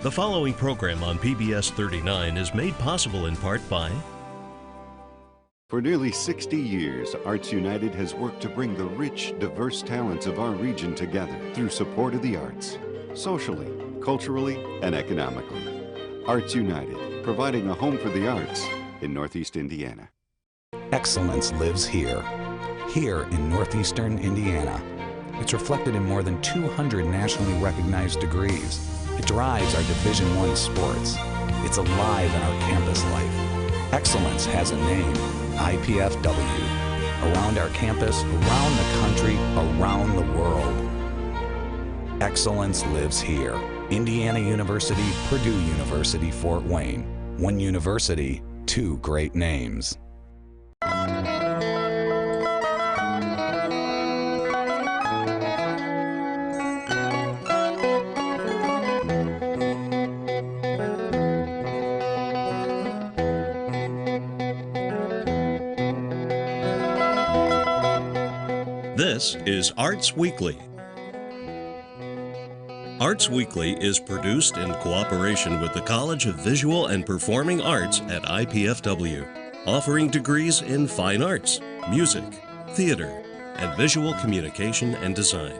The following program on PBS 39 is made possible in part by... For nearly 60 years, Arts United has worked to bring the rich, diverse talents of our region together through support of the arts, socially, culturally, and economically. Arts United, providing a home for the arts in Northeast Indiana. Excellence lives here in Northeastern Indiana. It's reflected in more than 200 nationally recognized degrees. It drives our Division I sports. It's alive in our campus life. Excellence has a name, IPFW. Around our campus, around the country, around the world. Excellence lives here. Indiana University, Purdue University, Fort Wayne. One university, two great names. This is Arts Weekly. Arts Weekly is produced in cooperation with the College of Visual and Performing Arts at IPFW, offering degrees in fine arts, music, theater, and visual communication and design.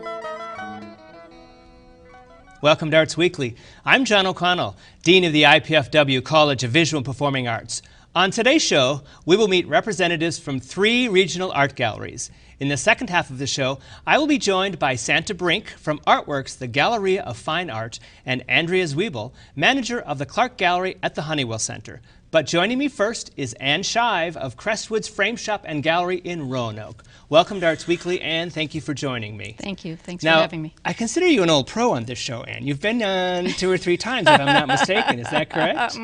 Welcome to Arts Weekly. I'm John O'Connell, Dean of the IPFW College of Visual and Performing Arts. On today's show, we will meet representatives from 3 regional art galleries. In the second half of the show, I will be joined by Santa Brink from Artworks, the Galleria of Fine Art, and Andrea Zwiebel, manager of the Clark Gallery at the Honeywell Center. But joining me first is Ann Shive of Crestwood's Frame Shop and Gallery in Roanoke. Welcome to Arts Weekly, Ann. Thank you for joining me. Thank you. Thanks for having me. I consider you an old pro on this show, Ann. You've been on 2 or 3 times, if I'm not mistaken. Is that correct?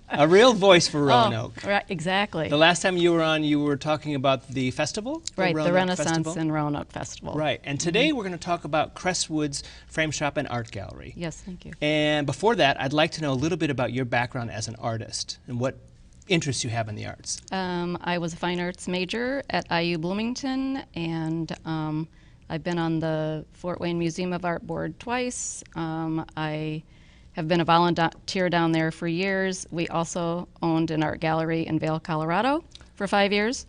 A real voice for Roanoke. Oh, right, exactly. The last time you were on, you were talking about the festival? Right, the Renaissance Festival? and Roanoke Festival. Right, and today we're going to talk about Crestwood's Frame Shop and Art Gallery. Yes, thank you. And before that, I'd like to know a little bit about your background as an artist and what interests you have in the arts. I was a fine arts major at IU Bloomington, and I've been on the Fort Wayne Museum of Art board twice. I have been a volunteer down there for years. We also owned an art gallery in Vail, Colorado for 5 years,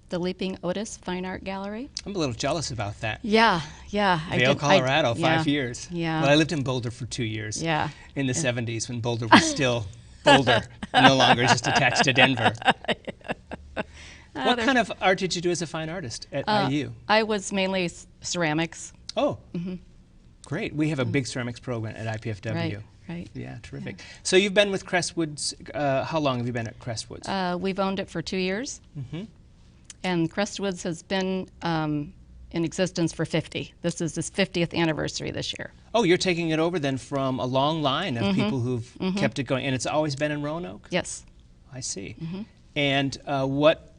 the Leaping Otis Fine Art Gallery. I'm a little jealous about that. Yeah. Vail, Colorado, 5 years. Yeah. Well, I lived in Boulder for 2 years. Yeah. In the 70s when Boulder was still Boulder, no longer just attached to Denver. What kind of art did you do as a fine artist at IU? I was mainly ceramics. Oh, great. We have a big ceramics program at IPFW. Right. Yeah, terrific. Yeah. So you've been with Crestwood's, how long have you been at Crestwood's? We've owned it for 2 years. And Crestwood's has been in existence for 50. This is its 50th anniversary this year. Oh, you're taking it over then from a long line of people who've kept it going. And it's always been in Roanoke? Yes. I see. And what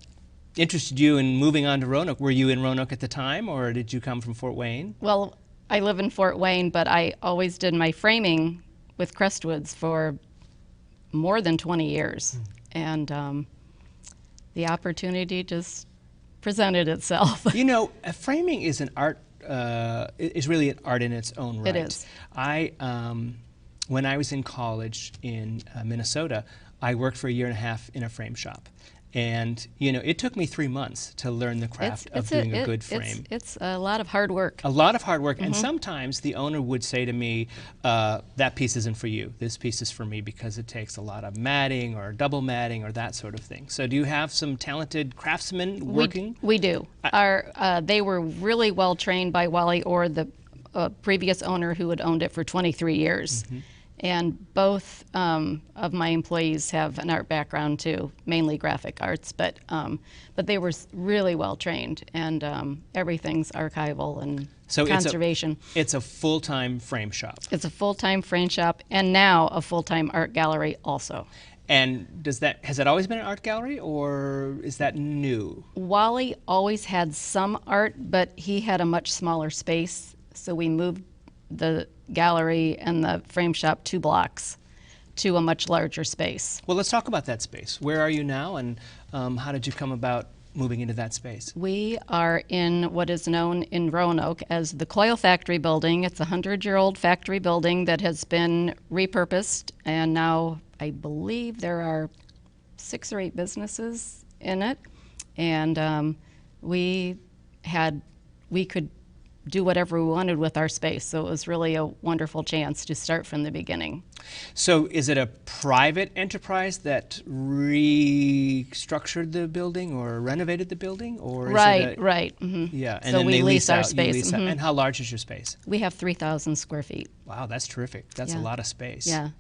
interested you in moving on to Roanoke? Were you in Roanoke at the time, or did you come from Fort Wayne? Well, I live in Fort Wayne, but I always did my framing with Crestwood's for more than 20 years. And the opportunity just presented itself. You know, framing is an art, is really an art in its own right. It is. When I was in college in Minnesota, I worked for 1.5 years in a frame shop. And, you know, it took me 3 months to learn the craft of doing a good frame. It's a lot of hard work. A lot of hard work. And sometimes the owner would say to me, that piece isn't for you. This piece is for me because it takes a lot of matting or double matting or that sort of thing. So do you have some talented craftsmen working? We do. They were really well trained by Wally Orr, the previous owner who had owned it for 23 years. And both of my employees have an art background too, mainly graphic arts, but they were really well trained, and everything's archival and conservation. It's a full-time frame shop. It's a full-time frame shop, and now a full-time art gallery also. And has that always been an art gallery, or is that new? Wally always had some art, but he had a much smaller space, so we moved the gallery and the frame shop 2 blocks to a much larger space. Well, let's talk about that space. Where are you now, and how did you come about moving into that space? We are in what is known in Roanoke as the Coil Factory Building. It's a 100-year-old factory building that has been repurposed, and now I believe there are 6 or 8 businesses in it. And we could do whatever we wanted with our space, so it was really a wonderful chance to start from the beginning. So is it a private enterprise that restructured the building or renovated the building? Or is it Right. Mm-hmm. Yeah, and so then we they lease our out, space. You lease out. Mm-hmm. And how large is your space? We have 3,000 square feet. Wow, that's terrific. That's a Yeah. lot of space. Yeah.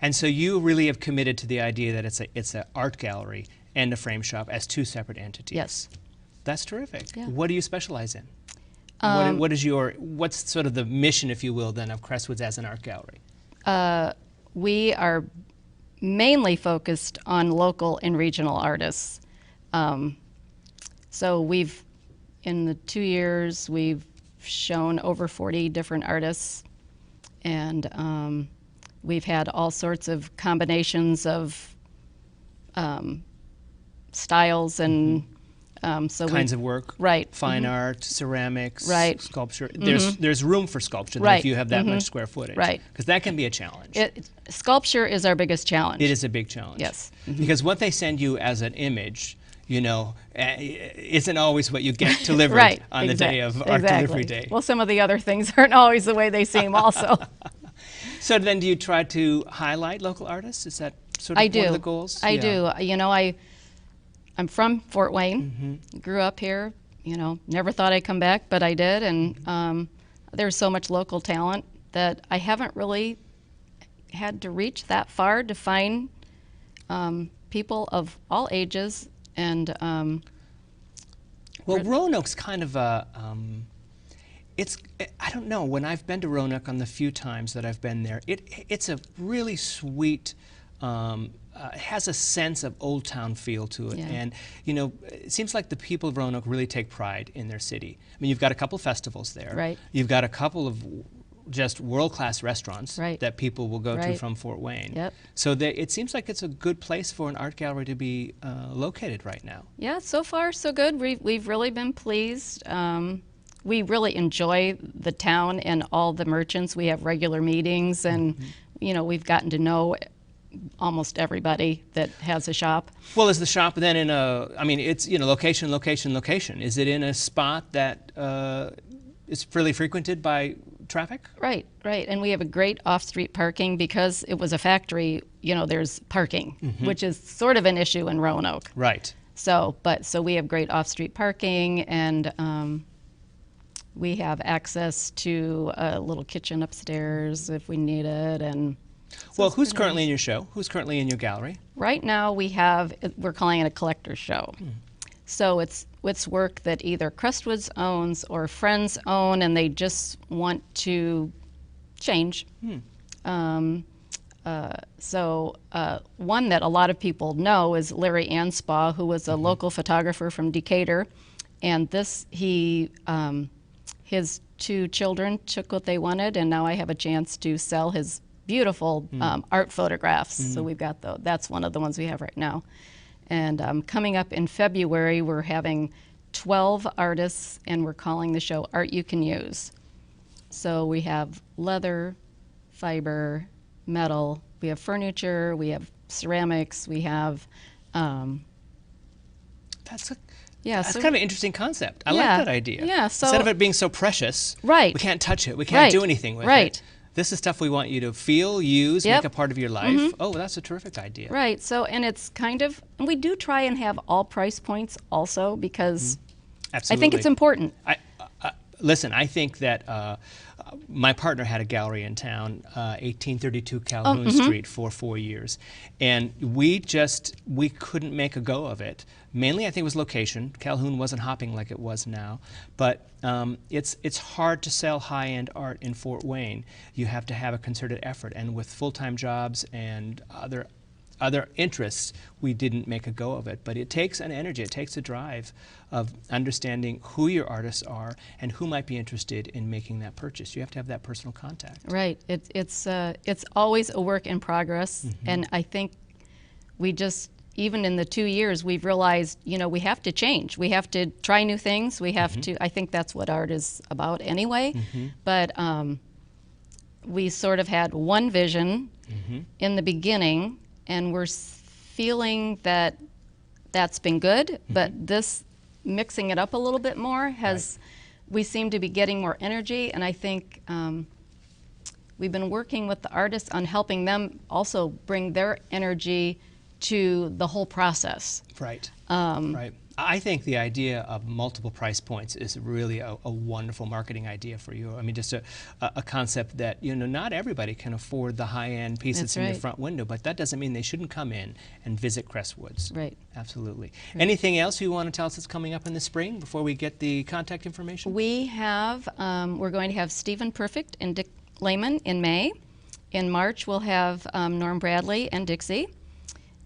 And so you really have committed to the idea that it's an art gallery and a frame shop as 2 separate entities. Yes. That's terrific. Yeah. What do you specialize in? What's sort of the mission, if you will, then of Crestwoods as an art gallery? We are mainly focused on local and regional artists. So in the 2 years, we've shown over 40 different artists, and we've had all sorts of combinations of styles and Kinds of work, right? Fine art, ceramics, Right. sculpture. There's room for sculpture then Right. if you have that much square footage, Right. Because that can be a challenge. Sculpture is our biggest challenge. It is a big challenge. Yes. Because what they send you as an image, isn't always what you get delivered Right. on the day of art delivery day. Well, some of the other things aren't always the way they seem also. So then do you try to highlight local artists? Is that sort of one of the goals? I do. I'm from Fort Wayne, grew up here, never thought I'd come back, but I did, and there's so much local talent that I haven't really had to reach that far to find people of all ages. And well, Roanoke's kind of a, I don't know, when I've been to Roanoke on the few times that I've been there, it's a really sweet, it has a sense of old town feel to it. Yeah. And, it seems like the people of Roanoke really take pride in their city. I mean, you've got a couple festivals there. Right. You've got a couple of just world-class restaurants Right. that people will go to Right. from Fort Wayne. Yep. So it seems like it's a good place for an art gallery to be located right now. yeah, so far so good. We've really been pleased. We really enjoy the town and all the merchants. We have regular meetings, and we've gotten to know almost everybody that has a shop. Well, is the shop then it's location. Is it in a spot that is fairly frequented by traffic? Right. And we have a great off-street parking because it was a factory. There's parking, which is sort of an issue in Roanoke. Right. So we have great off-street parking, and we have access to a little kitchen upstairs if we need it. And well, who's currently in your show? Who's currently in your gallery? right now we're calling it a collector's show. So it's work that either Crestwoods owns or friends own, and they just want to change. So one that a lot what people know is Larry Anspaugh, who was a local photographer from Decatur, and his 2 children took what they wanted, and now I have a chance to sell his beautiful art photographs. So we've got that's one of the ones we have right now. And coming up in February, we're having 12 artists, and we're calling the show Art You Can Use. So we have leather, fiber, metal, we have furniture, we have ceramics, we have... That's so kind of an interesting concept. I like that idea. Yeah, so... Instead of it being so precious, Right. we can't touch it, we can't do anything with Right. it. This is stuff we want you to feel, use, Yep. make a part of your life. Oh, that's a terrific idea. Right. So, and it's and we do try and have all price points also, because Absolutely. I think it's important. Listen, I think that my partner had a gallery in town, 1832 Calhoun Street, for 4 years. And we couldn't make a go of it. Mainly, I think it was location. Calhoun wasn't hopping like it was now. But it's hard to sell high-end art in Fort Wayne. You have to have a concerted effort. And with full-time jobs and other interests, we didn't make a go of it. But it takes an energy, it takes a drive of understanding who your artists are and who might be interested in making that purchase. You have to have that personal contact. Right. It's always a work in progress, and I think we just even in the 2 years, we've realized, we have to change. We have to try new things. We have to, I think that's what art is about anyway. But we sort of had one vision in the beginning, and we're feeling that that's been good, but this mixing it up a little bit more has, we seem to be getting more energy, and I think we've been working with the artists on helping them also bring their energy to the whole process. Right. Right. I think the idea of multiple price points is really a wonderful marketing idea for you. I mean, just a concept that, not everybody can afford the high-end piece that's in your front window, but that doesn't mean they shouldn't come in and visit Crestwoods. Right. Absolutely. Right. Anything else you want to tell us that's coming up in the spring before we get the contact information? We have, we're going to have Stephen Perfect and Dick Lehman in May. In March, we'll have Norm Bradley and Dixie.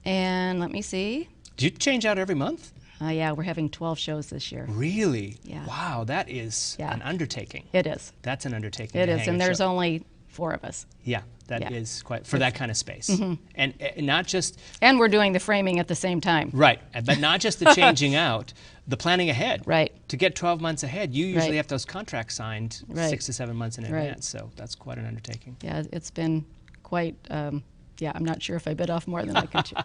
And let me see. Do you change out every month? Yeah, we're having 12 shows this year. Really? Yeah. Wow, that is an undertaking. It is. That's an undertaking. It is, and there's only 4 of us. Yeah, that is quite, for that kind of space. And not just... And we're doing the framing at the same time. Right, but not just the changing out, the planning ahead. Right. To get 12 months ahead, you usually have those contracts signed 6 to 7 months in advance, so that's quite an undertaking. Yeah, it's been quite... yeah, I'm not sure if I bit off more than I can chew,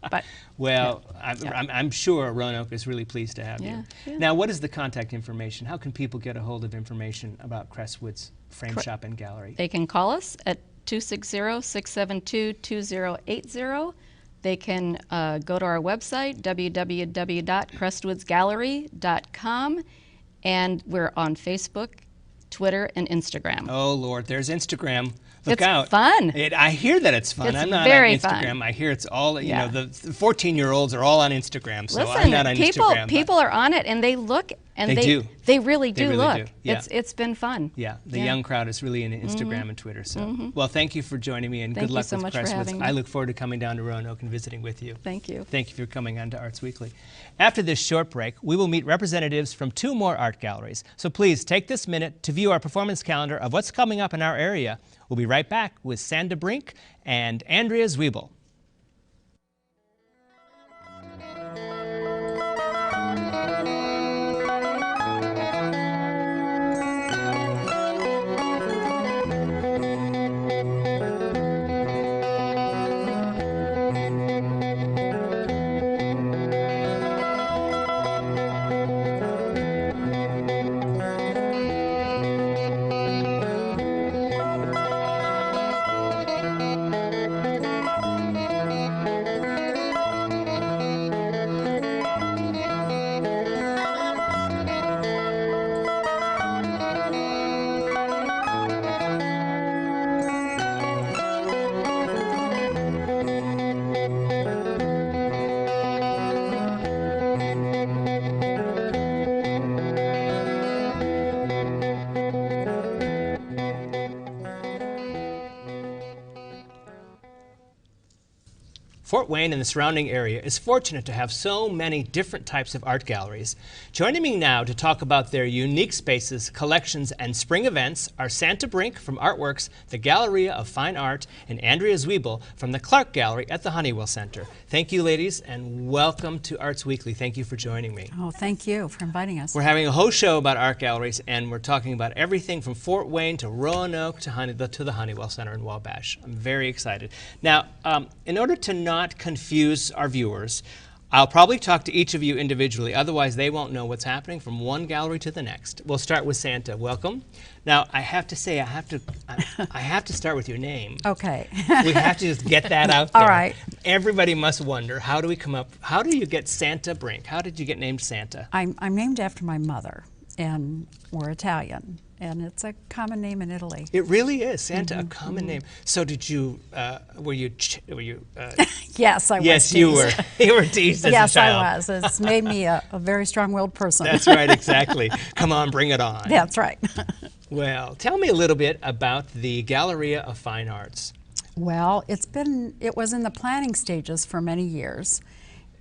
but... Well, I'm sure Roanoke is really pleased to have you. Yeah. Now, what is the contact information? How can people get a hold of information about Crestwood's Frame Shop and Gallery? They can call us at 260-672-2080. They can go to our website, www.crestwoodsgallery.com, and we're on Facebook, Twitter, and Instagram. Oh, Lord, there's Instagram. Look it's out. Fun. I hear that it's fun. It's I'm not very on Instagram. fun. I hear it's all, the 14-year-olds are all on Instagram, so Listen, I'm not on Instagram. People are on it, and they look, and they do. They really do really look. Do. Yeah. It's been fun. Yeah, the young crowd is really into Instagram and Twitter. So, well, thank you for joining me, and good luck with Crestwoods. I look forward to coming down to Roanoke and visiting with you. Thank you. Thank you for coming on to Arts Weekly. After this short break, we will meet representatives from 2 more art galleries. So please take this minute to view our performance calendar of what's coming up in our area. We'll be right back with Sandra Brink and Andrea Zwiebel. Fort Wayne and the surrounding area is fortunate to have so many different types of art galleries. Joining me now to talk about their unique spaces, collections, and spring events are Sandra Brink from Artworks, the Galleria of Fine Art, and Andrea Zwiebel from the Clark Gallery at the Honeywell Center. Thank you, ladies, and welcome to Arts Weekly. Thank you for joining me. Oh, thank you for inviting us. We're having a whole show about art galleries, and we're talking about everything from Fort Wayne to Roanoke to the Honeywell Center in Wabash. I'm very excited. Now, in order to not confuse our viewers, I'll probably talk to each of you individually, otherwise they won't know what's happening from one gallery to the next. We'll start with Sandra. Welcome. Now, I have to say, I have to start with your name. Okay. We have to just get that out there. All right. Everybody must wonder, how do you get Sandra Brink? How did you get named Sandra? I'm named after my mother, and we're Italian, and it's a common name in Italy. It really is, Sandra, a common name. So did you, were you Yes, I was. Yes, you were. You were teased as a child. Yes, I was. It's made me a very strong-willed person. That's right, exactly. Come on, bring it on. That's right. Well, tell me a little bit about the Galleria of Fine Arts. Well, it was in the planning stages for many years,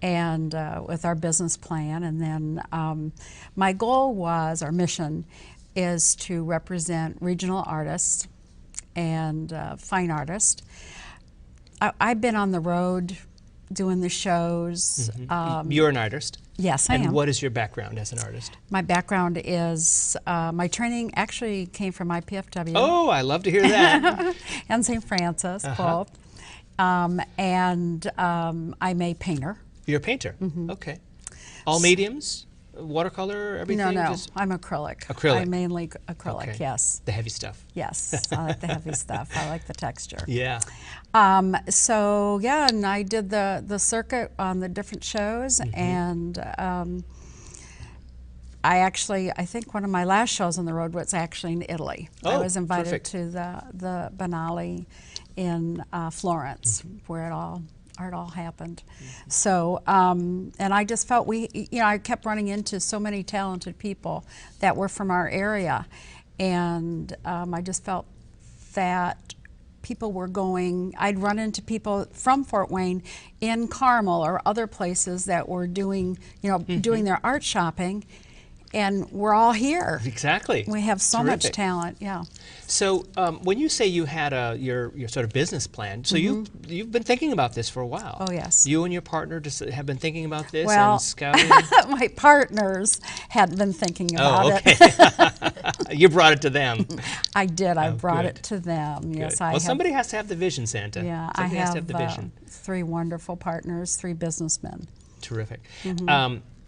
and with our business plan, and then my goal was, our mission is to represent regional artists and fine artists. I've been on the road doing the shows. You're an artist. Yes, I And am. what is your background as an artist? My background is, my training actually came from IPFW Oh, I love to hear that. and St. Francis, both. I'm a painter. You're a painter. Okay. All mediums? Watercolor, everything? No, Just I'm acrylic. Acrylic. I'm mainly acrylic, Okay. yes. the heavy stuff. Yes, I like the heavy stuff. I like the texture. Yeah. So yeah, and I did the circuit on the different shows, and I think one of my last shows on the road was actually in Italy. I Oh, was invited terrific. to the Biennale in Florence, where it all happened. So, and I just felt I kept running into so many talented people that were from our area, and I just felt that people were going, I'd run into people from Fort Wayne in Carmel or other places that were doing, doing their art shopping, and we're all here. Exactly. We have so much Terrific. talent, yeah. So when you say you had your sort of business plan, so you've been thinking about this for a while. Oh, yes. You and your partner just have been thinking about this Well, and scouting. my partners had been thinking about Oh, okay. it. You brought it to them. I did. I brought good. it to them. Yes, Good. I Well, have. somebody has to have the vision, Santa. Yeah, Somebody I has have to have the vision. 3 wonderful partners, 3 businessmen. Terrific.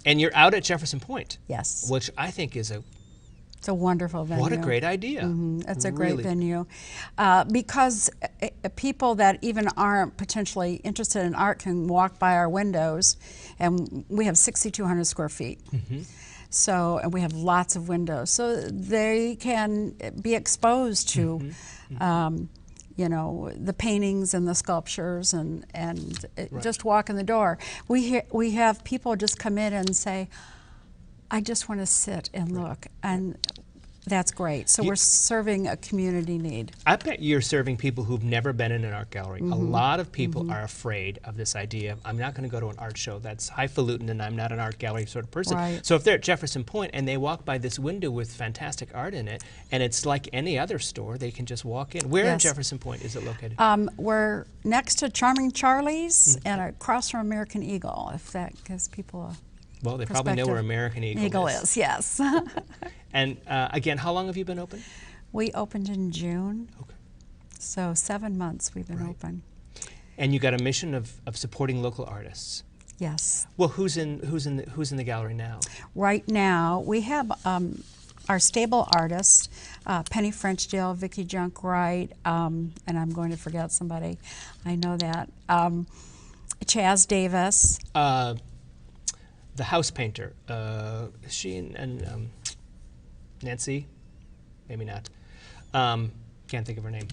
And you're out at Jefferson Point. Yes, Which I think is it's a wonderful venue. what a great idea. It's a great Really. venue because people that even aren't potentially interested in art can walk by our windows, and we have 6,200 square feet. So, and we have lots of windows, so they can be exposed to, the paintings and the sculptures, and just walk in the door. We have people just come in and say, I just want to sit and look, and that's great. So we're serving a community need. I bet you're serving people who've never been in an art gallery. A lot of people are afraid of this idea of, I'm not going to go to an art show. That's highfalutin, and I'm not an art gallery sort of person. Right. So if they're at Jefferson Point and they walk by this window with fantastic art in it, and it's like any other store, they can just walk in. Where in Yes. Jefferson Point is it located? We're next to Charming Charlie's and across from American Eagle, if that gives people a Well, they probably know where perspective. American Eagle, Eagle is, yes. And again, how long have you been open? We opened in June, Okay. so 7 months we've been open. And you got a mission of supporting local artists. Yes. Well, who's in the gallery now? Right now, we have our stable artists, Penny Frenchdale, Vicki Junkwright, and I'm going to forget somebody. I know that. Chaz Davis. The house painter. She and Nancy? Maybe not. Can't think of her name.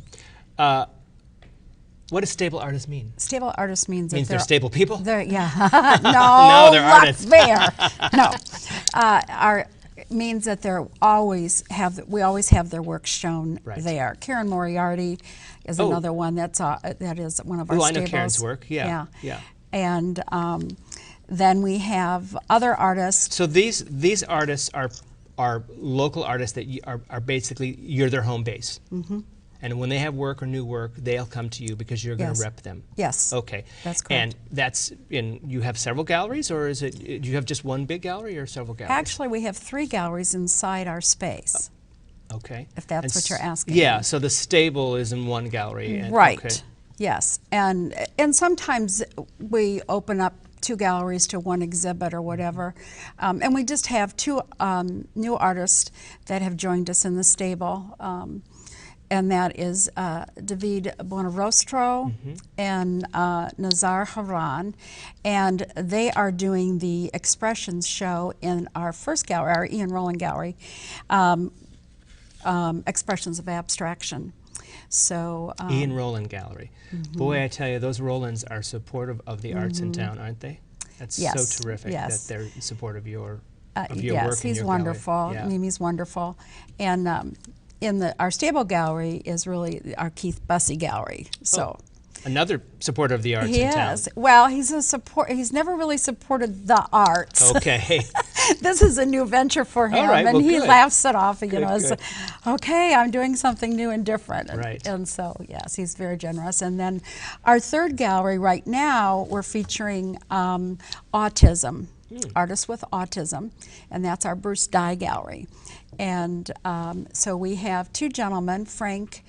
What does stable artist mean? Stable artist means Means that they're stable people? yeah. no, No, they're luck artists. there. No, means that we always have their work shown Right. there. Karen Moriarty is Oh. another one that is one of our Oh, I stables. know Karen's work. Yeah. And then we have other artists. So these artists are local artists that are basically, you're their home base. And when they have work or new work, they'll come to you because you're going to Yes. rep them. Yes. Okay. That's correct. And that's you have several galleries, or do you have just one big gallery or several galleries? Actually, we have 3 galleries inside our space. Okay. If that's And what you're asking. Yeah, so the stable is in one gallery. And, Right. Okay. Yes, and sometimes we open up 2 galleries to 1 exhibit or whatever, and we just have 2 new artists that have joined us in the stable, and that is David Buonarostro and Nazar Haran, and they are doing the Expressions show in our first gallery, our Ian Rowland Gallery, Expressions of Abstraction. So Ian Rowland Gallery. Boy, I tell you, those Rowlands are supportive of the arts in town, aren't they? That's Yes, so terrific yes. that they're in support of your work yes, and he's your wonderful. gallery. Yeah. Mimi's wonderful, and in our stable gallery is really our Keith Bussey gallery. So Another supporter of the arts he in town. is. Well, he's a support. He's never really supported the arts. Okay. this is a new venture for him, All right, and well, he good. laughs it off. Good, It's, good. okay, I'm doing something new and different. Right. And so, yes, he's very generous. And then our third gallery right now, we're featuring autism, artists with autism, and that's our Bruce Dye Gallery. And so we have two gentlemen. Frank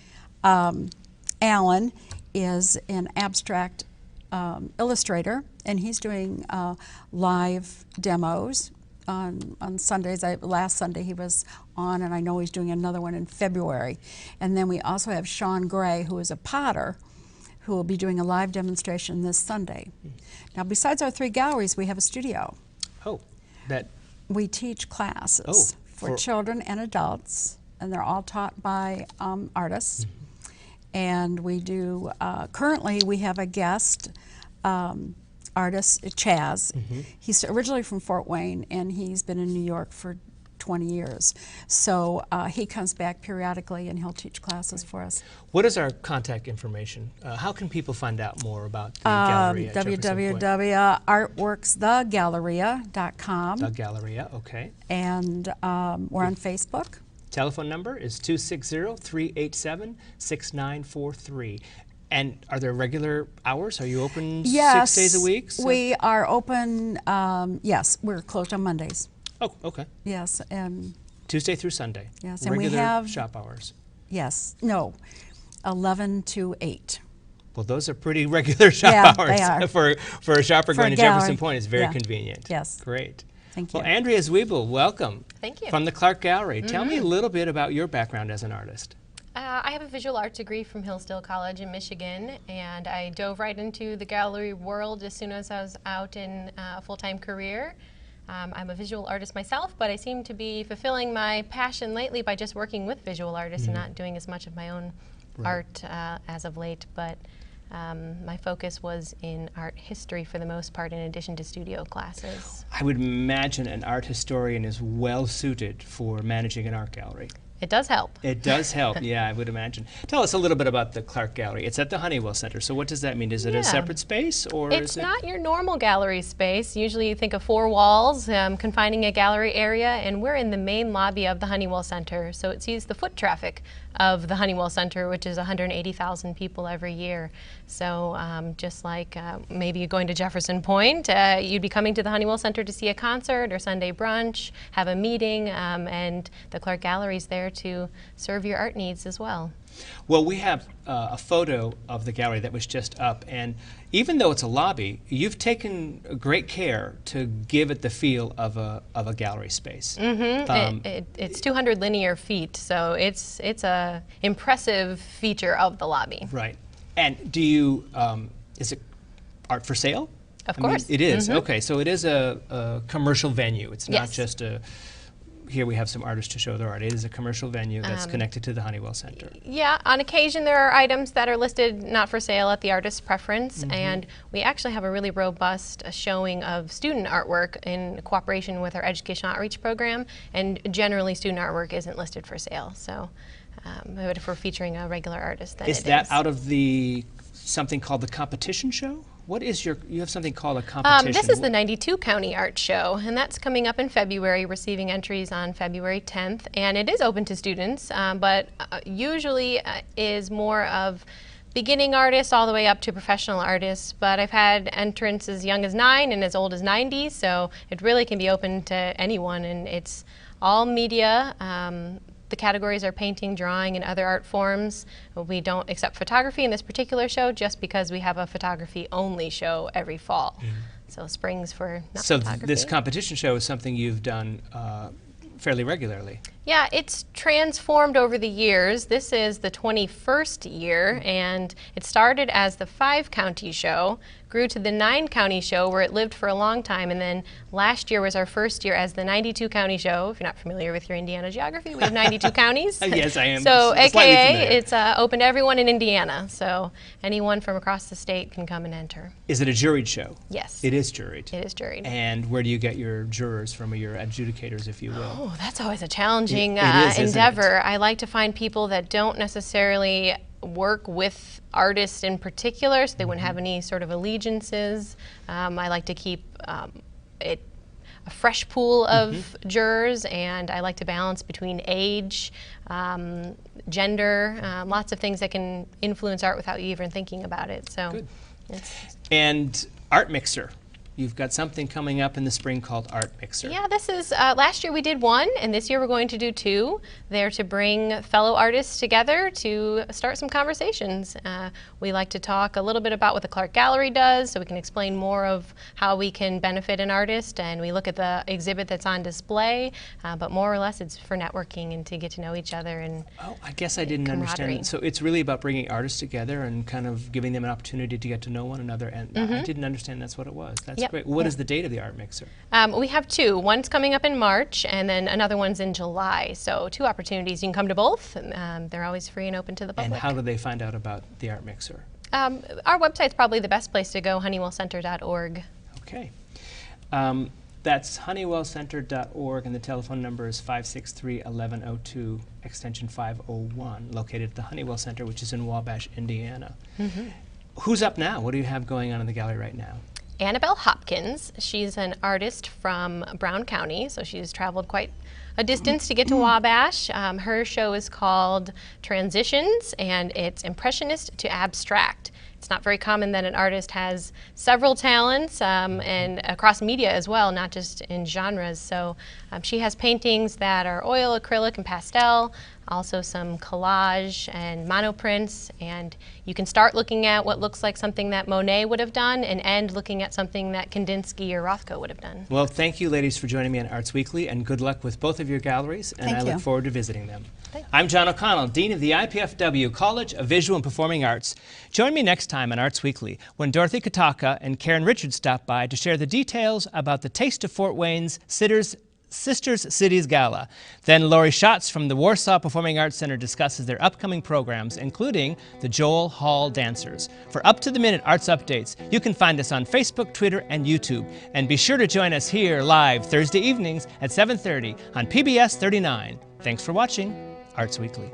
Allen is an abstract illustrator, and he's doing live demos on Sundays. Last Sunday he was on, and I know he's doing another one in February. And then we also have Sean Gray, who is a potter, who will be doing a live demonstration this Sunday. Now, besides our three galleries, we have a studio. Oh, that. We teach classes Oh, for children and adults, and they're all taught by artists. And we do, currently we have a guest artist, Chaz. He's originally from Fort Wayne, and he's been in New York for 20 years. So he comes back periodically, and he'll teach classes for us. What is our contact information? How can people find out more about the gallery at Jefferson Point? www.artworksthegalleria.com. The Galleria, okay. And we're on Facebook. Telephone number is 260-387-6943. And are there regular hours? Are you open 6 days a week? So? We are open, yes, we're closed on Mondays. Oh, okay. Yes, and Tuesday through Sunday. yes, and regular we have shop hours. yes, no, 11 to 8. Well, those are pretty regular shop Yeah, hours they are. for a shopper For going a to Jefferson gallery. Point. It's very Yeah. convenient. Yes. Great. Thank you. Well, Andrea Zwiebel, welcome. Thank you. From the Clark Gallery. Tell me a little bit about your background as an artist. I have a visual arts degree from Hillsdale College in Michigan, and I dove right into the gallery world as soon as I was out in a full-time career. I'm a visual artist myself, but I seem to be fulfilling my passion lately by just working with visual artists and not doing as much of my own art as of late. But my focus was in art history for the most part, in addition to studio classes. I would imagine an art historian is well suited for managing an art gallery. It does help. It does help, yeah, I would imagine. Tell us a little bit about the Clark Gallery. It's at the Honeywell Center, so what does that mean? Is it a separate space, or It's is it? not your normal gallery space. Usually you think of four walls confining a gallery area, and we're in the main lobby of the Honeywell Center, so it sees the foot traffic of the Honeywell Center, which is 180,000 people every year. So just like maybe you're going to Jefferson Point, you'd be coming to the Honeywell Center to see a concert or Sunday brunch, have a meeting, and the Clark Gallery's there to serve your art needs as well. Well, we have a photo of the gallery that was just up, and even though it's a lobby, you've taken great care to give it the feel of a gallery space. It's 200 linear feet, so it's a impressive feature of the lobby. Right. And do you, is it art for sale? Of course. It is. Okay, so it is a commercial venue. It's not Yes. just here we have some artists to show their art. It is a commercial venue that's connected to the Honeywell Center. Yeah, on occasion there are items that are listed not for sale at the artist's preference, and we actually have a really robust showing of student artwork in cooperation with our educational outreach program, and generally student artwork isn't listed for sale. So but if we're featuring a regular artist, then Is that out of the something called the competition show? What is you have something called a competition? This is the 92 County Art Show, and that's coming up in February, receiving entries on February 10th, and it is open to students, but usually is more of beginning artists all the way up to professional artists, but I've had entrants as young as 9 and as old as 90, so it really can be open to anyone, and it's all media. The categories are painting, drawing, and other art forms. We don't accept photography in this particular show just because we have a photography-only show every fall. So springs for not So photography. this competition show is something you've done fairly regularly. Yeah, it's transformed over the years. This is the 21st year, and it started as the 5-county show, grew to the 9-county show where it lived for a long time, and then last year was our first year as the 92-county show. If you're not familiar with your Indiana geography, we have 92 counties. Yes, I am. So Slightly AKA, familiar. it's open to everyone in Indiana, so anyone from across the state can come and enter. Is it a juried show? Yes. It is juried. It is juried. And where do you get your jurors from, or your adjudicators, if you will? Oh, that's always a challenging It is, isn't it? endeavor. I like to find people that don't necessarily work with artists in particular, so they wouldn't have any sort of allegiances. I like to keep it a fresh pool of jurors, and I like to balance between age, gender, lots of things that can influence art without you even thinking about it. So, good. And Art Mixer. You've got something coming up in the spring called Art Mixer. Yeah, this is, last year we did one, and this year we're going to do two. They're to bring fellow artists together to start some conversations. We like to talk a little bit about what the Clark Gallery does, so we can explain more of how we can benefit an artist, and we look at the exhibit that's on display, but more or less it's for networking and to get to know each other. And oh, I guess I didn't understand. So it's really about bringing artists together and kind of giving them an opportunity to get to know one another, and I didn't understand that's what it was. That's great. What is the date of the Art Mixer? We have two. One's coming up in March, and then another one's in July. So two opportunities. You can come to both. They're always free and open to the public. And how do they find out about the Art Mixer? Our website's probably the best place to go, honeywellcenter.org. Okay. That's honeywellcenter.org, and the telephone number is 563-1102, extension 501, located at the Honeywell Center, which is in Wabash, Indiana. Who's up now? What do you have going on in the gallery right now? Annabelle Hopkins. She's an artist from Brown County, so she's traveled quite a distance to get to Wabash. Her show is called Transitions, and it's impressionist to abstract. It's not very common that an artist has several talents and across media as well, not just in genres. So she has paintings that are oil, acrylic, and pastel, also some collage and monoprints, and you can start looking at what looks like something that Monet would have done and end looking at something that Kandinsky or Rothko would have done. Well, thank you, ladies, for joining me on Arts Weekly, and good luck with both of your galleries, and I look forward to visiting them. I'm John O'Connell, Dean of the IPFW College of Visual and Performing Arts. Join me next time on Arts Weekly when Dorothy Kataka and Karen Richards stop by to share the details about the Taste of Fort Wayne's Sisters Cities Gala. Then Lori Schatz from the Warsaw Performing Arts Center discusses their upcoming programs, including the Joel Hall Dancers. For up-to-the-minute arts updates, you can find us on Facebook, Twitter, and YouTube. And be sure to join us here live Thursday evenings at 7:30 on PBS 39. Thanks for watching Arts Weekly.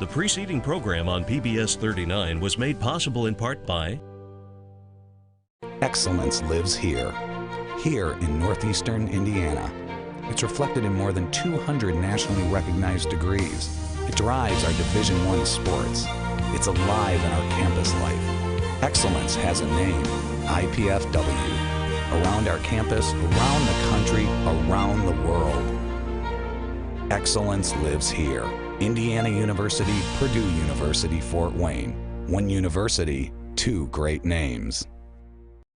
The preceding program on PBS 39 was made possible in part by Excellence lives here in northeastern Indiana. It's reflected in more than 200 nationally recognized degrees. It drives our Division I sports. It's alive in our campus life. Excellence has a name, IPFW. Around our campus, around the country, around the world. Excellence lives here. Indiana University, Purdue University, Fort Wayne. One university, two great names.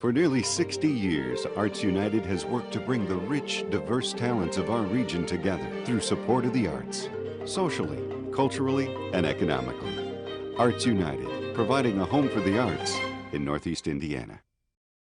For nearly 60 years, Arts United has worked to bring the rich, diverse talents of our region together through support of the arts, socially, culturally, and economically. Arts United, providing a home for the arts in Northeast Indiana.